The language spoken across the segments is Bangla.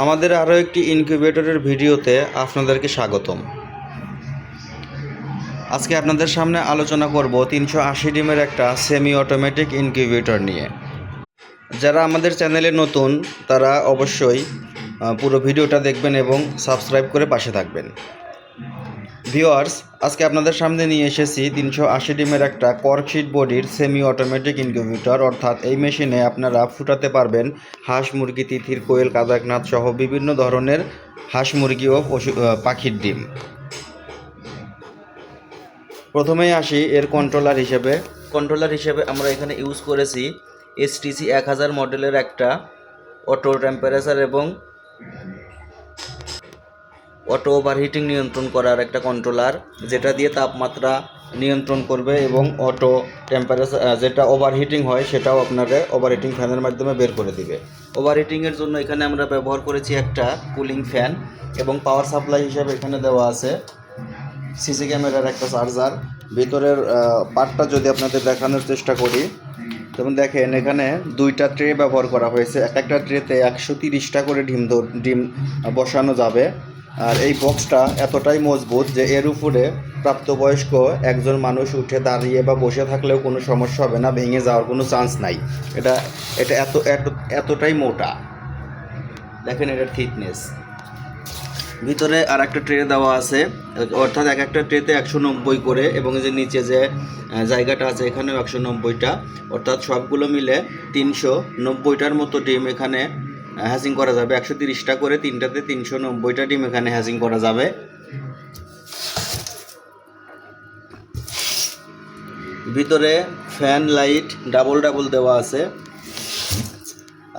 আমাদের আরও একটি ইনকিউবেটরের ভিডিওতে আপনাদেরকে স্বাগতম। আজকে আপনাদের সামনে আলোচনা করব 380 ডিমের একটা সেমি অটোমেটিক ইনকিউবেটর নিয়ে। যারা আমাদের চ্যানেলে নতুন তারা অবশ্যই পুরো ভিডিওটা দেখবেন এবং সাবস্ক্রাইব করে পাশে থাকবেন। ভিউয়ার্স, আজকে আপনাদের সামনে নিয়ে এসেছি 380 ডিমের একটা কর্কশিট বডির সেমি অটোমেটিক ইনকিউবেটর, অর্থাৎ এই মেশিনে আপনারা ফুটাতে পারবেন হাঁস, মুরগি, তিতির, কোয়েল, কাদাকনাথ সহ বিভিন্ন ধরনের হাঁস, মুরগি ও পাখির ডিম। প্রথমেই আসি এর কন্ট্রোলার হিসেবে আমরা এখানে ইউজ করেছি STC 1000 মডেলের একটা অটো টেম্পারেচার এবং অটো ওভারহিটিং নিয়ন্ত্রণ করার একটা কন্ট্রোলার, যেটা দিয়ে তাপমাত্রা নিয়ন্ত্রণ করবে এবং অটো টেম্পারেচার যেটা ওভারহিটিং হয় সেটাও আপনাকে ওভারহিটিং ফ্যানের মাধ্যমে বের করে দিবে। ওভারহিটিংয়ের জন্য এখানে আমরা ব্যবহার করেছি একটা কুলিং ফ্যান এবং পাওয়ার সাপ্লাই হিসাবে এখানে দেওয়া আছে সিসি ক্যামেরার একটা চার্জার। ভিতরের পার্টটা যদি আপনাদের দেখানোর চেষ্টা করি, যেমন দেখেন এখানে দুইটা ট্রে ব্যবহার করা হয়েছে। একটা ট্রেতে 130টা করে ডিম বসানো যাবে। আর এই বক্সটা এতটাই মজবুত যে এর উপরে প্রাপ্তবয়স্ক একজন মানুষ উঠে দাঁড়িয়ে বা বসে থাকলেও কোনো সমস্যা হবে না, ভেঙে যাওয়ার কোনো চান্স নাই। এটা এটা এত এতটাই মোটা, দেখেন এটার থিকনেস। ভিতরে আর একটা ট্রে দেওয়া আছে, অর্থাৎ একটা ট্রেতে 190 করে, এবং যে নিচে যে জায়গাটা আছে এখানেও 190টা, অর্থাৎ সবগুলো মিলে 390টার মতো ডিম এখানে হ্যাচিং করা যাবে। 130টা করে, তিনটাতে 390টা ডিম এখানে হ্যাচিং করা যাবে। ভিতরে ফ্যান, লাইট ডাবল দেওয়া আছে।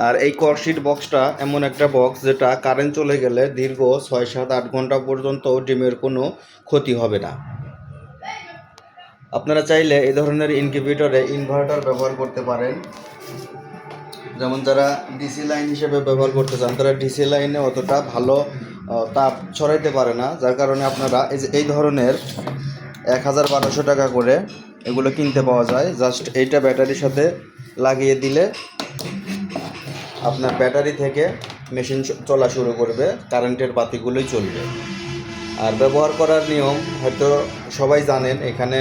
আর এই কর্কশিট বক্সটা এমন একটা বক্স যেটা কারেন্ট চলে গেলে দীর্ঘ 6, 7, 8 ঘন্টা পর্যন্ত ডিমের কোনো ক্ষতি হবে না। আপনারা চাইলে এই ধরনের ইনকিউবেটরে ইনভার্টার ব্যবহার করতে পারেন। যেমন যারা ডিসি লাইন হিসেবে ব্যবহার করতে চান, তারা ডিসি লাইনে অতটা ভালো তাপ ছড়াইতে পারে না, যার কারণে আপনারা এই ধরনের 1000-1200 টাকা করে এগুলো কিনতে পাওয়া যায়। জাস্ট এইটা ব্যাটারির সাথে লাগিয়ে দিলে আপনার ব্যাটারি থেকে মেশিন চলা শুরু করবে, কারেন্টের বাতিগুলোই চলবে। আর ব্যবহার করার নিয়ম হয়তো সবাই জানেন, এখানে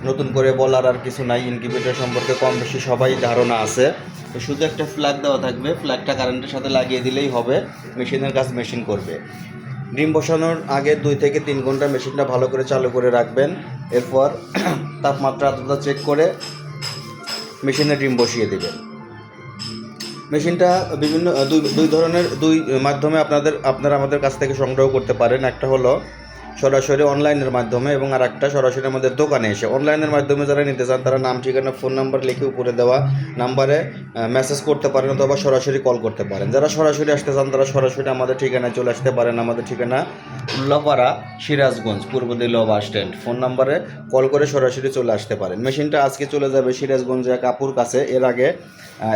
নতুন করে বলার আর কিছু নাই। ইনকিউবেটর সম্পর্কে কম বেশি সবাই ধারণা আছে। তো শুধু একটা ফ্ল্যাগ দেওয়া থাকবে, ফ্ল্যাগটা কারেন্টের সাথে লাগিয়ে দিলেই হবে, মেশিনের কাজ মেশিন করবে। ডিম বসানোর আগে 2 থেকে 3 ঘন্টা মেশিনটা ভালো করে চালু করে রাখবেন। এরপর তাপমাত্রা আর্দ্রতা চেক করে মেশিনে ডিম বসিয়ে দেবেন। মেশিনটা বিভিন্ন দুই ধরনের মাধ্যমে আপনারা আমাদের কাছ থেকে সংগ্রহ করতে পারেন। একটা হলো সরাসরি অনলাইনের মাধ্যমে, এবং আর একটা সরাসরি আমাদের দোকানে এসে। অনলাইনের মাধ্যমে যারা নিতে চান তারা নাম, ঠিকানা, ফোন নাম্বার লিখে উপরে দেওয়া নাম্বারে মেসেজ করতে পারেন অথবা সরাসরি কল করতে পারেন। যারা সরাসরি আসতে চান তারা সরাসরি আমাদের ঠিকানায় চলে আসতে পারেন। আমাদের ঠিকানা উল্লাপাড়া, সিরাজগঞ্জ, পূর্ব দিল্লি বাস স্ট্যান্ড। ফোন নাম্বারে কল করে সরাসরি চলে আসতে পারেন। মেশিনটা আজকে চলে যাবে সিরাজগঞ্জে এক আপুর কাছে। এর আগে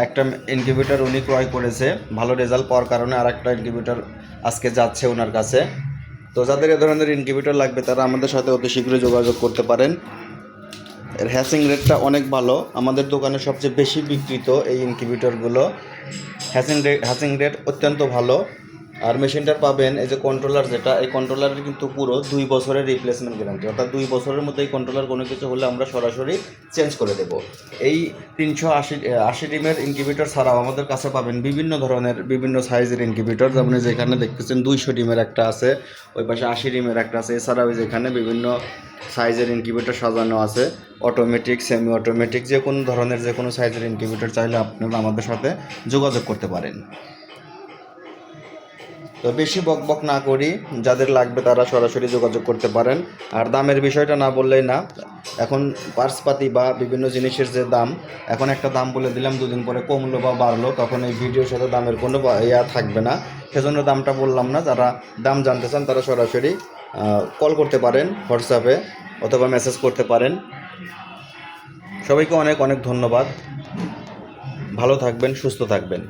একটা ইনকিউবেটর উনি ক্রয় করেছে, ভালো রেজাল্ট পাওয়ার কারণে আর একটা ইনকিউবেটর আজকে যাচ্ছে ওনার কাছে। তো যাদের এ ধরনের ইনকিউবেটর লাগবে তারা আমাদের সাথে অতি শীঘ্রই যোগাযোগ করতে পারেন। এর হ্যাচিং রেটটা অনেক ভালো, আমাদের দোকানে সবচেয়ে বেশি বিক্রিত এই ইনকিউবেটরগুলো। হ্যাচিং রেট অত্যন্ত ভালো। আর মেশিনটার পাবেন এই যে কন্ট্রোলার, যেটা এই কন্ট্রোলারের কিন্তু পুরো 2 বছরের রিপ্লেসমেন্ট গ্যারান্টি, অর্থাৎ 2 বছরের মধ্যে এই কন্ট্রোলার কোনো কিছু হলে আমরা সরাসরি চেঞ্জ করে দেব। এই 380 ডিমের ইনকিউবেটর ছাড়াও আমাদের কাছে পাবেন বিভিন্ন ধরনের বিভিন্ন সাইজের ইনকিউবেটর। যেমন যেখানে দেখতেছেন 200 ডিমের একটা আছে, ওই পাশে 80 ডিমের একটা আছে। এছাড়াও যেখানে বিভিন্ন সাইজের ইনকিউবেটর সাজানো আছে, অটোমেটিক, সেমি অটোমেটিক, যে কোনো ধরনের যে কোনো সাইজের ইনকিউবেটর চাইলে আপনারা আমাদের সাথে যোগাযোগ করতে পারেন। তো বেশি বকবক না করি, যাদের লাগবে তারা সরাসরি যোগাযোগ করতে পারেন। আর দামের বিষয়টা না বললেই না, এখন পার্সপাতি বা বিভিন্ন জিনিসের যে দাম, এখন একটা দাম বলে দিলাম, 2 দিন পরে কমলো বা বাড়লো, তখন এই ভিডিওর সাথে দামের কোনো থাকবে না, সেজন্য দামটা বললাম না। যারা দাম জানতে চান তারা সরাসরি কল করতে পারেন, হোয়াটসঅ্যাপে অথবা মেসেজ করতে পারেন। সবাইকে অনেক অনেক ধন্যবাদ। ভালো থাকবেন, সুস্থ থাকবেন।